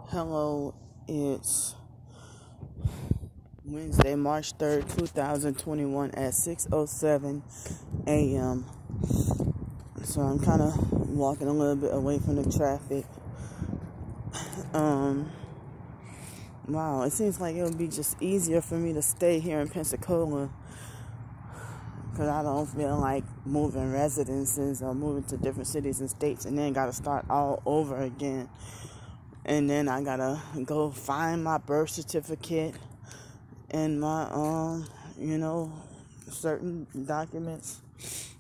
Hello, it's Wednesday, March 3rd, 2021 at 6:07 a.m. So I'm kind of walking a little bit away from the traffic. Wow, it seems like it would be just easier for me to stay here in Pensacola because I don't feel like moving residences or moving to different cities and states and then got to start all over again. And then I gotta go find my birth certificate and my, certain documents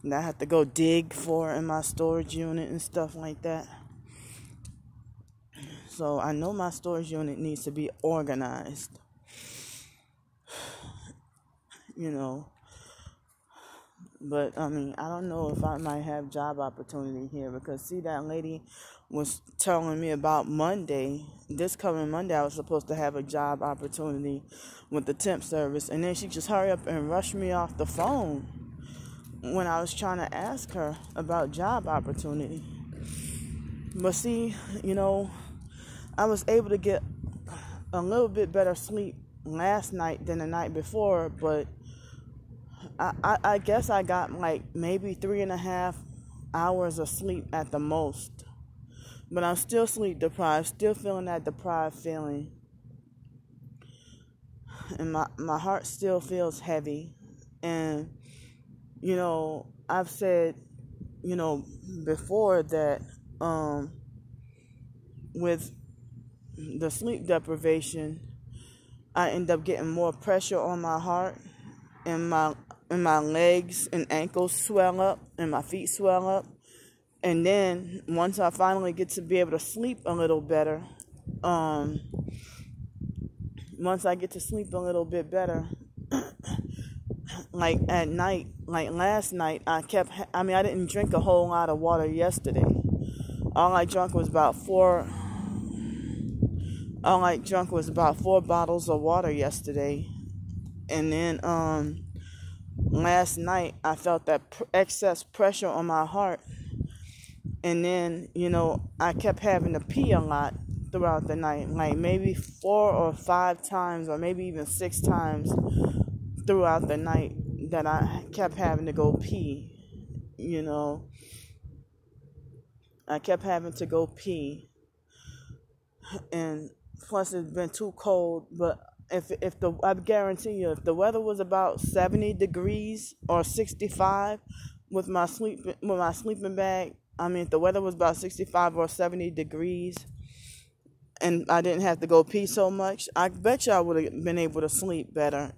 that I have to go dig for in my storage unit and stuff like that. So I know my storage unit needs to be organized. But, I don't know if I might have job opportunity here because, see, that lady was telling me about this coming Monday, I was supposed to have a job opportunity with the temp service, and then she just hurried up and rushed me off the phone when I was trying to ask her about job opportunity. But, see, I was able to get a little bit better sleep last night than the night before, but I guess I got like maybe 3.5 hours of sleep at the most. But I'm still sleep deprived, still feeling that deprived feeling. And my heart still feels heavy. And, I've said, before that with the sleep deprivation, I end up getting more pressure on my heart, and my legs and ankles swell up, and my feet swell up. And then once I finally get to be able to sleep a little better, once I get to sleep a little bit better, like at night, like last night, I didn't drink a whole lot of water yesterday. All I drank was about four bottles of water yesterday. And then, last night, I felt that excess pressure on my heart. And then, I kept having to pee a lot throughout the night. Like maybe 4 or 5 times or maybe even 6 times throughout the night that I kept having to go pee. I kept having to go pee. And plus it's been too cold, but I guarantee you, if the weather was about 70 degrees or 65 with my sleeping bag, if the weather was about 65 or 70 degrees and I didn't have to go pee so much, I bet you I would have been able to sleep better.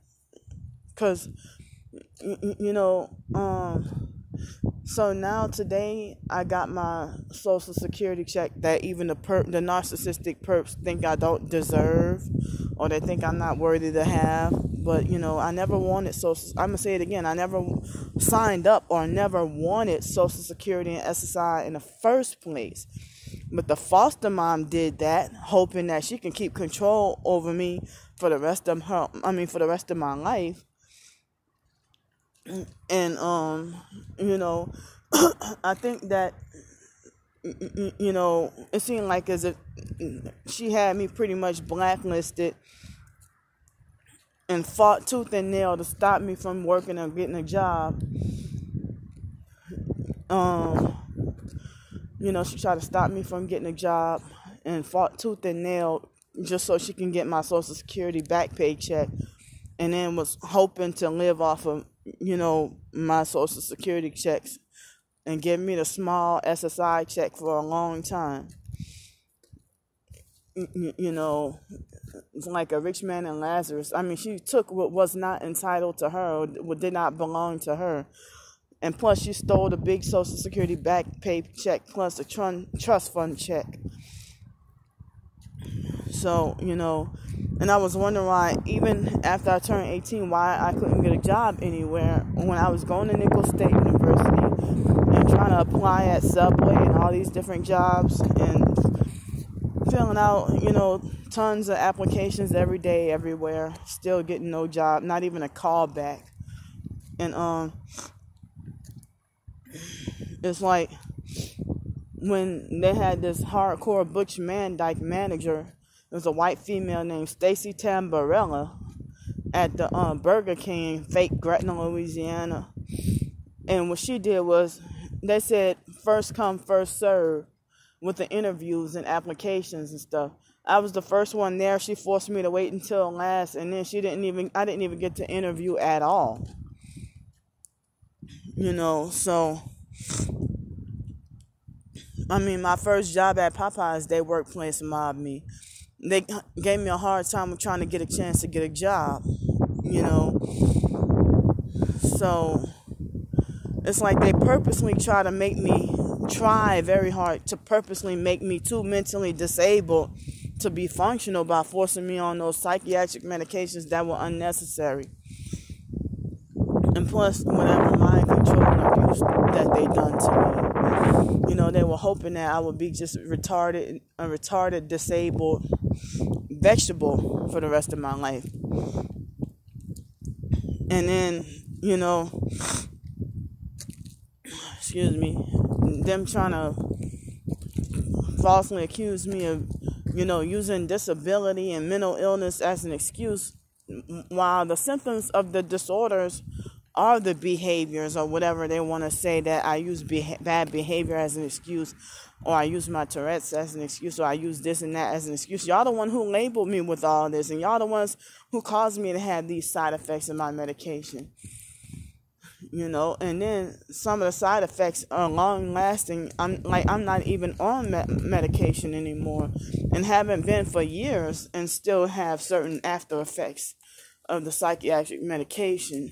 Because, so now today I got my Social Security check that even the narcissistic perps think I don't deserve, or they think I'm not worthy to have. But, I never wanted I'm going to say it again. I never signed up or never wanted Social Security and SSI in the first place. But the foster mom did that, hoping that she can keep control over me for the rest of my life. And, I think that, it seemed like as if she had me pretty much blacklisted and fought tooth and nail to stop me from working or getting a job. She tried to stop me from getting a job and fought tooth and nail just so she can get my Social Security back paycheck, and then was hoping to live off of, my Social Security checks and give me the small SSI check for a long time. It's like a rich man and Lazarus. She took what was not entitled to her, or what did not belong to her. And plus, she stole the big Social Security back pay check plus a trust fund check. So, and I was wondering why, even after I turned 18, why I couldn't get a job anywhere when I was going to Nicholls State University and trying to apply at Subway and all these different jobs and filling out, tons of applications every day, everywhere, still getting no job, not even a call back. And it's like when they had this hardcore Butch Van Dyke manager There was a white female named Stacy Tamborella at the Burger King, fake Gretna, Louisiana. And what she did was, they said first come, first serve with the interviews and applications and stuff. I was the first one there. She forced me to wait until last, and then I didn't even get to interview at all. So, my first job at Popeyes, their workplace mobbed me. They gave me a hard time with trying to get a chance to get a job, So, it's like they purposely try very hard to purposely make me too mentally disabled to be functional by forcing me on those psychiatric medications that were unnecessary. And plus, whatever mind control and abuse that they done to me. They were hoping that I would be just a retarded, disabled vegetable for the rest of my life. And then, them trying to falsely accuse me of, using disability and mental illness as an excuse, while the symptoms of the disorders are the behaviors or whatever they want to say, that I use bad behavior as an excuse, or I use my Tourette's as an excuse, or I use this and that as an excuse. Y'all the one who labeled me with all this, and y'all the ones who caused me to have these side effects in my medication. And then some of the side effects are long lasting. I'm not even on medication anymore, and haven't been for years, and still have certain after effects of the psychiatric medication,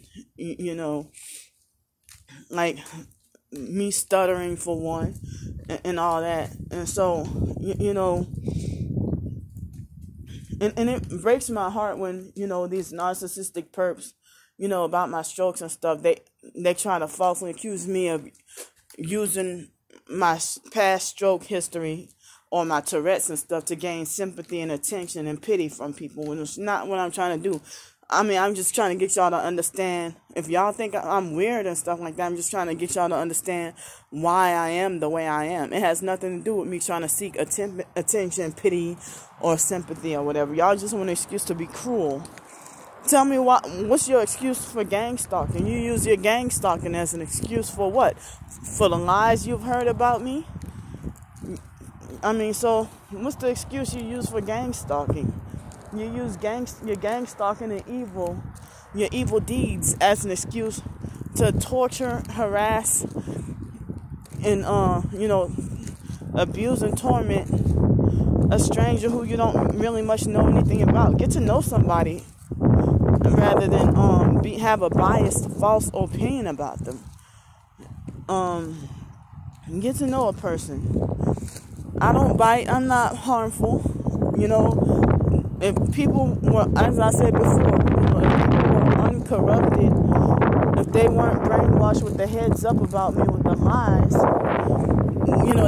like me stuttering for one, and all that. And so, and it breaks my heart when, these narcissistic perps, about my strokes and stuff, they try to falsely accuse me of using my past stroke history or my Tourette's and stuff to gain sympathy and attention and pity from people, when it's not what I'm trying to do. I'm just trying to get y'all to understand. If y'all think I'm weird and stuff like that, I'm just trying to get y'all to understand why I am the way I am. It has nothing to do with me trying to seek attention, pity, or sympathy or whatever. Y'all just want an excuse to be cruel. Tell me what's your excuse for gang stalking? You use your gang stalking as an excuse for what? For the lies you've heard about me? So what's the excuse you use for gang stalking? You use your gang stalking and your evil deeds as an excuse to torture, harass, and abuse and torment a stranger who you don't really much know anything about. Get to know somebody rather than have a biased, false opinion about them. Get to know a person. I don't bite. I'm not harmful. If people were, as I said before, if people were uncorrupted, if they weren't brainwashed with the heads up about me with the lies,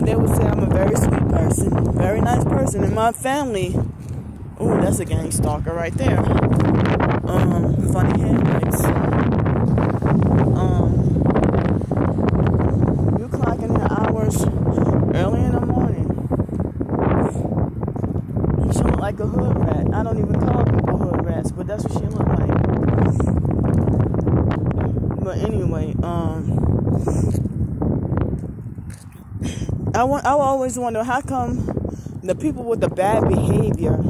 they would say I'm a very sweet person, very nice person. And my family, ooh, that's a gang stalker right there. Funny headlights. You clocking in hours early in the morning. She look like a hood rat. I don't even call people hood rats, but that's what she look like. But anyway, I always wonder how come the people with the bad behavior,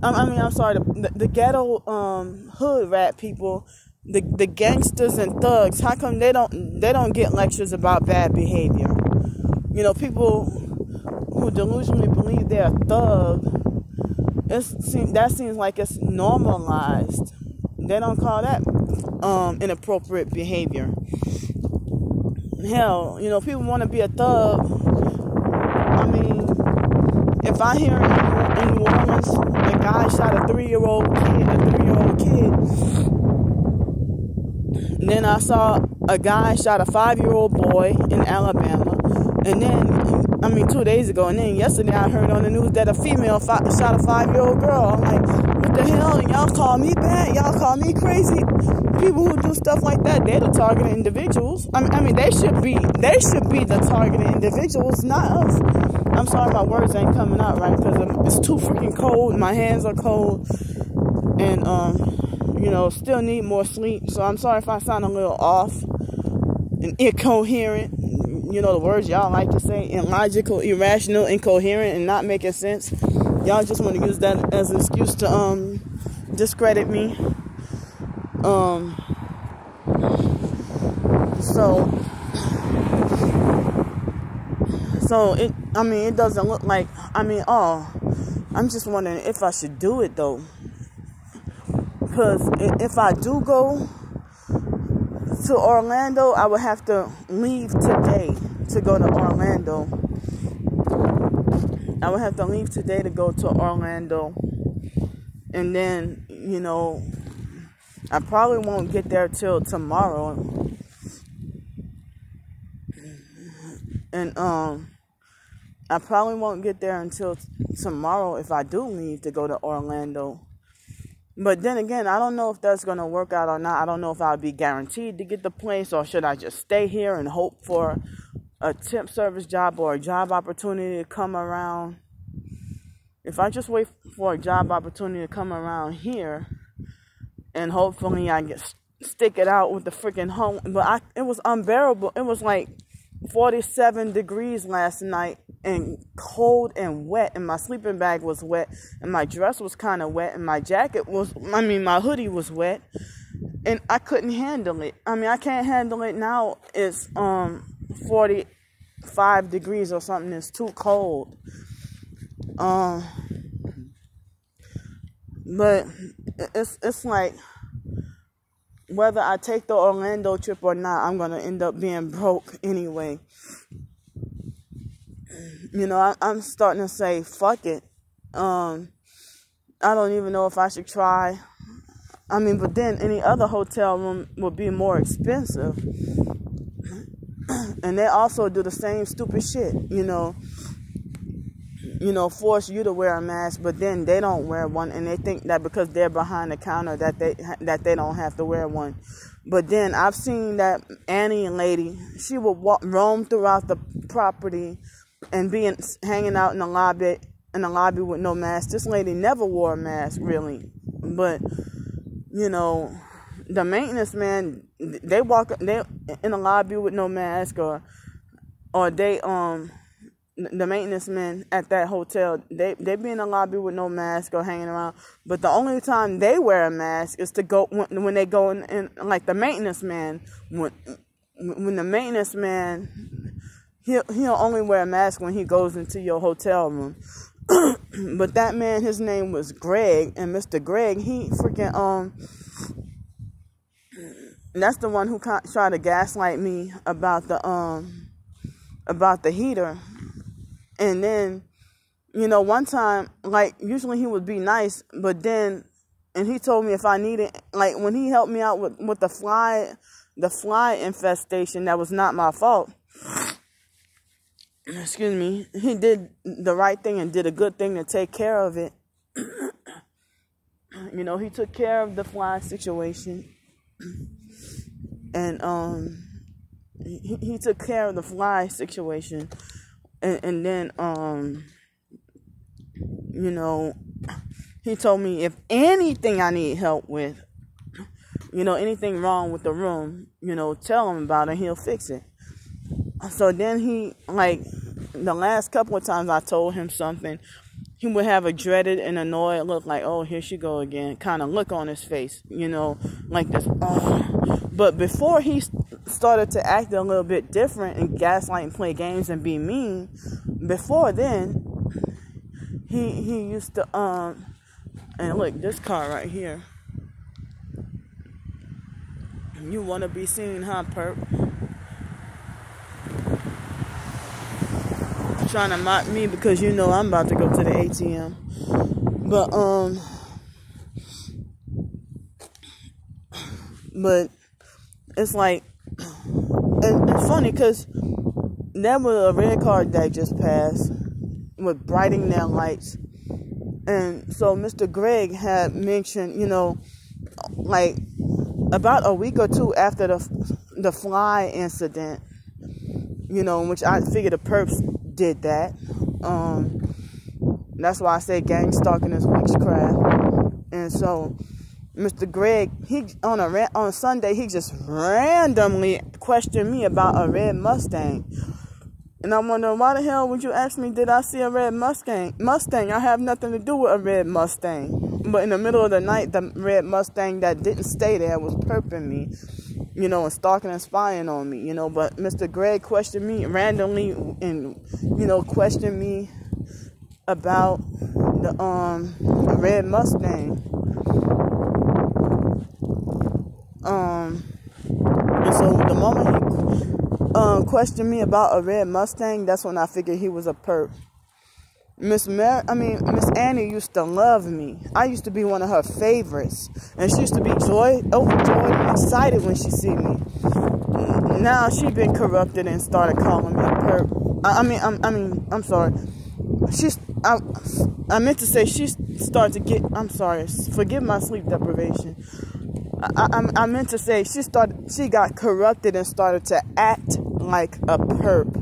the ghetto hood rat people, the gangsters and thugs, how come they don't get lectures about bad behavior? People who delusionally believe they're a thug, that seems like it's normalized. They don't call that inappropriate behavior. Hell, people want to be a thug. If I hear in New Orleans a guy shot a 3-year-old kid, and then I saw a guy shot a 5-year-old boy in Alabama, and then 2 days ago, and then yesterday I heard on the news that a female shot a 5-year-old girl. I'm like, what the hell? And y'all call me bad? Y'all call me crazy? People who do stuff like that, they're the targeted individuals. They should be the targeted individuals, not us. I'm sorry my words ain't coming out right because it's too freaking cold. My hands are cold. And, still need more sleep. So I'm sorry if I sound a little off and incoherent. The words y'all like to say, illogical, irrational, incoherent, and not making sense. Y'all just want to use that as an excuse to discredit me. So it doesn't look like, I'm just wondering if I should do it though. Because if I do go to Orlando, I would have to leave today to go to Orlando. I would have to leave today to go to Orlando. And then, I probably won't get there till tomorrow. And I probably won't get there until tomorrow if I do leave to go to Orlando. But then again, I don't know if that's going to work out or not. I don't know if I'll be guaranteed to get the place, or should I just stay here and hope for a temp service job or a job opportunity to come around. If I just wait for a job opportunity to come around here, and hopefully I stick it out with the freaking home. But it was unbearable. It was like 47 degrees last night, and cold and wet, and my sleeping bag was wet, and my dress was kind of wet, and my my hoodie was wet, and I couldn't handle it. I can't handle it now. It's 45 degrees or something. It's too cold. But it's like, whether I take the Orlando trip or not, I'm gonna end up being broke anyway. I'm starting to say, fuck it. I don't even know if I should try. But then any other hotel room would be more expensive. And they also do the same stupid shit, force you to wear a mask, but then they don't wear one, and they think that because they're behind the counter that they don't have to wear one. But then I've seen that Annie lady, she would roam throughout the property and hanging out in the lobby with no mask. This lady never wore a mask, really. But the maintenance man, they in the lobby with no mask, or they the maintenance men at that hotel, they be in the lobby with no mask or hanging around. But the only time they wear a mask is to go when they go in, like the maintenance man, when the maintenance man, he'll only wear a mask when he goes into your hotel room. But that man, his name was Greg, and Mr. Greg, he freaking that's the one who tried to gaslight me about the heater. And then, one time, like, usually he would be nice, but then, and he told me if I needed, like, when he helped me out with the fly infestation, that was not my fault. Excuse me. He did the right thing and did a good thing to take care of it. He took care of the fly situation. And, he took care of the fly situation. And then, he told me if anything I need help with, anything wrong with the room, tell him about it, he'll fix it. So then he, like, the last couple of times I told him something, he would have a dreaded and annoyed look, like, oh, here she go again, kind of look on his face, like this. But before he started to act a little bit different and gaslight and play games and be mean, before then, he used to, and look, this car right here. You want to be seen, huh, perp? Trying to mock me because I'm about to go to the ATM. But it's like, it's funny because there was a red car that just passed with brighting their lights. And so Mr. Greg had mentioned, like about a week or two after the fly incident, in which I figured the perps did that. That's why I say gang stalking is witchcraft. And so Mr. Greg, on Sunday, he just randomly questioned me about a red Mustang. And I'm wondering, why the hell would you ask me, did I see a red Mustang? I have nothing to do with a red Mustang. But in the middle of the night, the red Mustang that didn't stay there was perping me, and stalking and spying on me, But Mr. Greg questioned me randomly and, questioned me about the red Mustang. And so the moment he questioned me about a red Mustang, that's when I figured he was a perp. Miss Annie used to love me. I used to be one of her favorites, and she used to be overjoyed and excited when she see me. Now she been corrupted and started calling me a perp. I'm sorry. I meant to say she started to get. I'm sorry. Forgive my sleep deprivation. I meant to say she got corrupted and started to act like a perp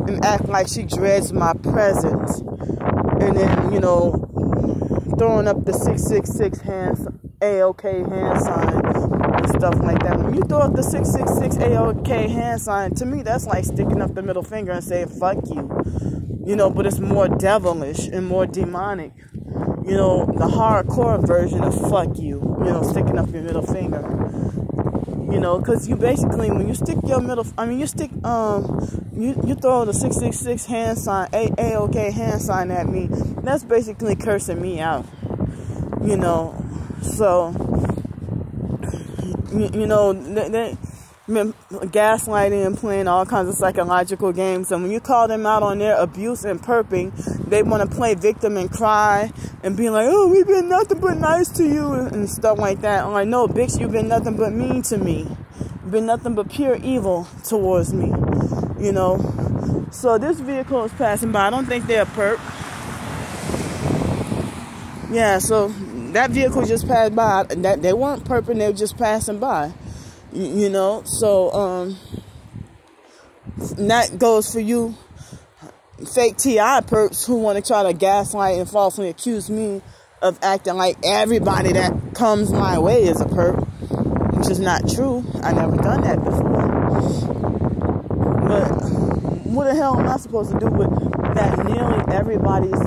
and act like she dreads my presence, and then throwing up the 666 AOK hand sign and stuff like that. When you throw up the 666 AOK hand sign, to me that's like sticking up the middle finger and saying fuck you, but it's more devilish and more demonic. The hardcore version of fuck you, sticking up your middle finger. Because you basically, when you stick your you throw the 666 hand sign, AOK hand sign at me, that's basically cursing me out. So, they gaslighting and playing all kinds of psychological games. And when you call them out on their abuse and perping, they want to play victim and cry and be like, oh, we've been nothing but nice to you and stuff like that. I'm like, no, bitch, you've been nothing but mean to me. You've been nothing but pure evil towards me, So this vehicle is passing by. I don't think they're a perp. Yeah, so that vehicle just passed by. They weren't perping, they were just passing by. So that goes for you fake TI perps who want to try to gaslight and falsely accuse me of acting like everybody that comes my way is a perp, which is not true. I never done that before. But what the hell am I supposed to do with that nearly everybody's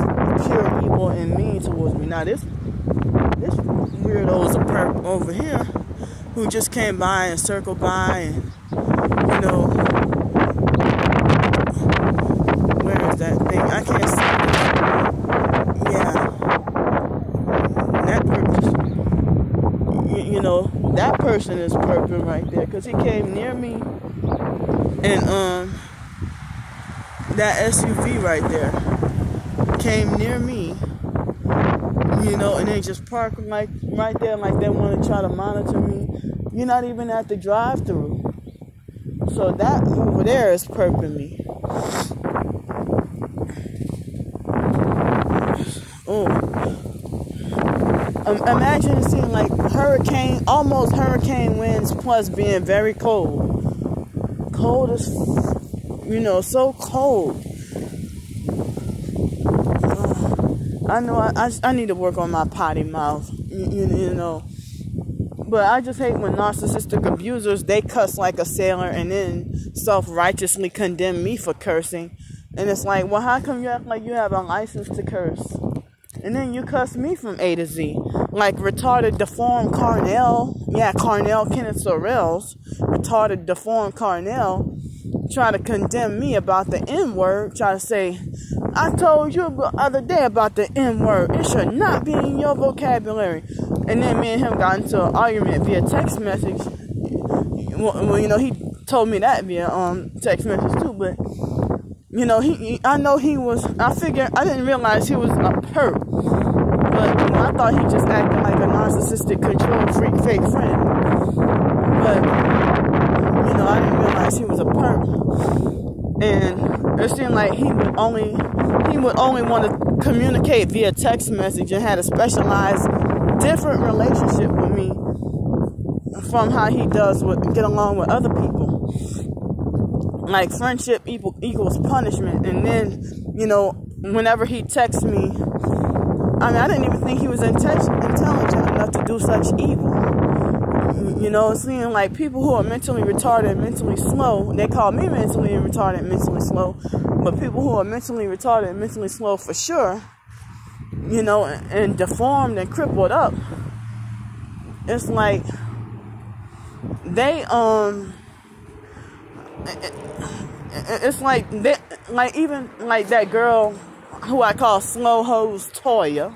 pure evil and mean towards me? Now this weirdo is a perp over here who just came by and circled by and, where is that thing? I can't see it. Yeah. That person, that person is perping right there because he came near me and, that SUV right there came near me, and they just parked like right there like they want to try to monitor me. You're not even at the drive-thru. So that over there is perping me. Oh. Imagine seeing like almost hurricane winds plus being very cold. Cold as, so cold. I know I need to work on my potty mouth, But I just hate when narcissistic abusers, they cuss like a sailor and then self-righteously condemn me for cursing. And it's like, well, how come you act like you have a license to curse? And then you cuss me from A to Z. Like retarded, deformed Carnell. Yeah, Carnell Kenneth Sorrells. Retarded, deformed Carnell. Try to condemn me about the N-word. Try to say, I told you the other day about the N-word. It should not be in your vocabulary. And then me and him got into an argument via text message. Well, he told me that via text message too. But, I didn't realize he was a perp. But, I thought he just acted like a narcissistic control freak fake friend. But, I didn't realize he was a perp. And it seemed like he would only want to communicate via text message and had a specialized different relationship with me from how he does get along with other people. Like friendship equals punishment, and then whenever he texts me, I mean, I didn't even think he was intelligent enough to do such evil. You know, it seems like people who are mentally retarded and mentally slow, they call me mentally retarded and mentally slow, but people who are mentally retarded and mentally slow for sure, you know, and deformed and crippled up, it's like they, it's like they, like even like that girl who I call Slow Hose Toya,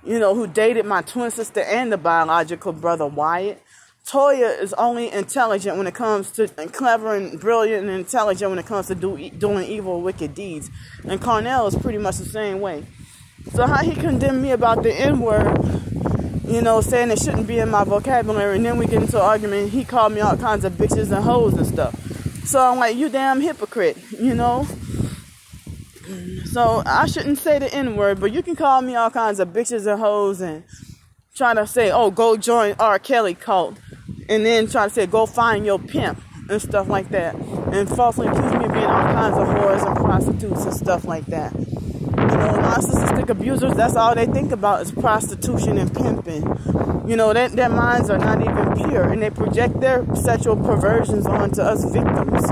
you know, who dated my twin sister and the biological brother Wyatt. Toya is only intelligent when it comes to, and clever and brilliant and intelligent when it comes to doing evil, wicked deeds. And Carnell is pretty much the same way. So how he condemned me about the N-word, you know, saying it shouldn't be in my vocabulary, and then we get into an argument, he called me all kinds of bitches and hoes and stuff. So I'm like, you damn hypocrite, you know? So I shouldn't say the N-word, but you can call me all kinds of bitches and hoes and try to say, oh, go join R. Kelly cult. And then try to say, go find your pimp and stuff like that. And falsely accuse me of being all kinds of whores and prostitutes and stuff like that. You know, narcissistic abusers, that's all they think about is prostitution and pimping. You know, their minds are not even pure. And they project their sexual perversions onto us victims.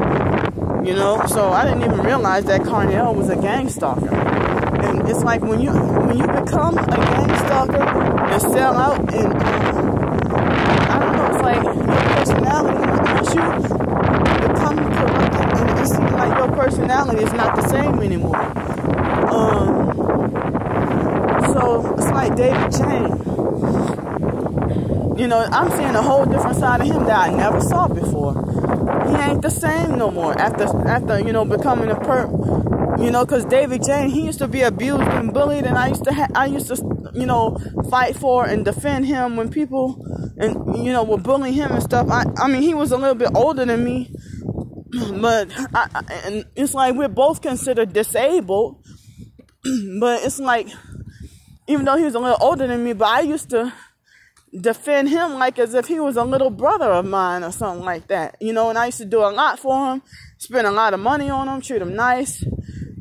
You know, so I didn't even realize that Carnell was a gang stalker. And it's like when you become a gang stalker and sell out and I don't know, it's like your personality, once you become corrupted, and it seems like your personality is not the same anymore. So it's like David Jane. You know, I'm seeing a whole different side of him that I never saw before. He ain't the same no more after you know, becoming a perp. You know, because David Jane, he used to be abused and bullied, and I used to, you know, fight for and defend him when people, and you know, were bullying him and stuff. I mean, he was a little bit older than me, but and it's like we're both considered disabled. But it's like, even though he was a little older than me, but I used to defend him like as if he was a little brother of mine or something like that. You know, and I used to do a lot for him, spend a lot of money on him, treat him nice.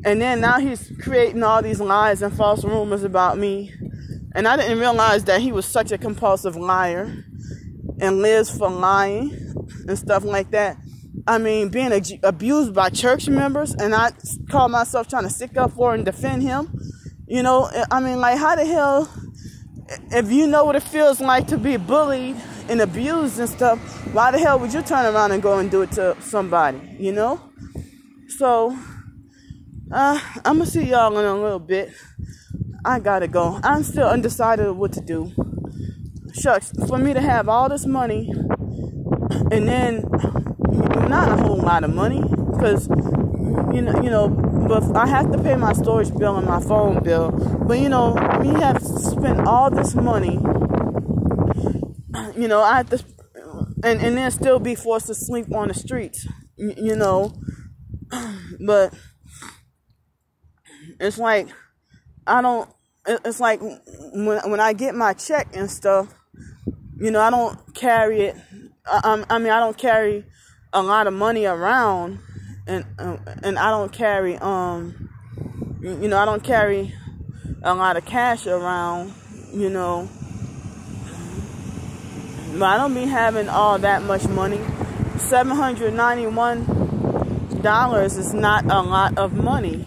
And then now he's creating all these lies and false rumors about me. And I didn't realize that he was such a compulsive liar and lives for lying and stuff like that. I mean, being abused by church members, and I call myself trying to stick up for and defend him. You know, I mean, like, how the hell, if you know what it feels like to be bullied and abused and stuff, why the hell would you turn around and go and do it to somebody, you know? So, I'm going to see y'all in a little bit. I got to go. I'm still undecided of what to do. Shucks, for me to have all this money, and then not a whole lot of money, because, you know, but I have to pay my storage bill and my phone bill. But, you know, me have to spend all this money, you know, I have to, and then still be forced to sleep on the streets, you know. But it's like, it's like when I get my check and stuff, you know, I don't carry it. I mean, I don't carry a lot of money around, and I don't carry, you know, I don't carry a lot of cash around, you know. But I don't be having all that much money. $791 is not a lot of money.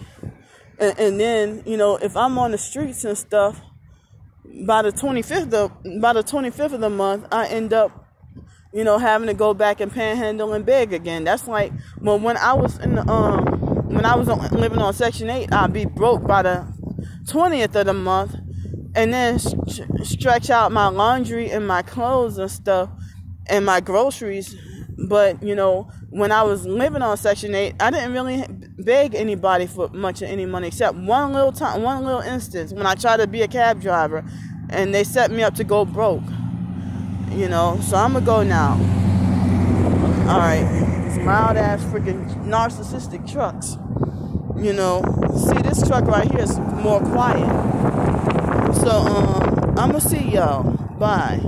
And then, you know, if I'm on the streets and stuff, by the 25th of the month, I end up, you know, having to go back and panhandle and beg again. That's like, well, when I was living on Section 8, I'd be broke by the 20th of the month, and then stretch out my laundry and my clothes and stuff and my groceries. But, you know, when I was living on Section 8, I didn't really beg anybody for much of any money, except one little instance when I tried to be a cab driver and they set me up to go broke. You know, so I'm gonna go now. Alright, these loud ass freaking narcissistic trucks. You know, see, this truck right here is more quiet. So, I'm gonna see y'all. Bye.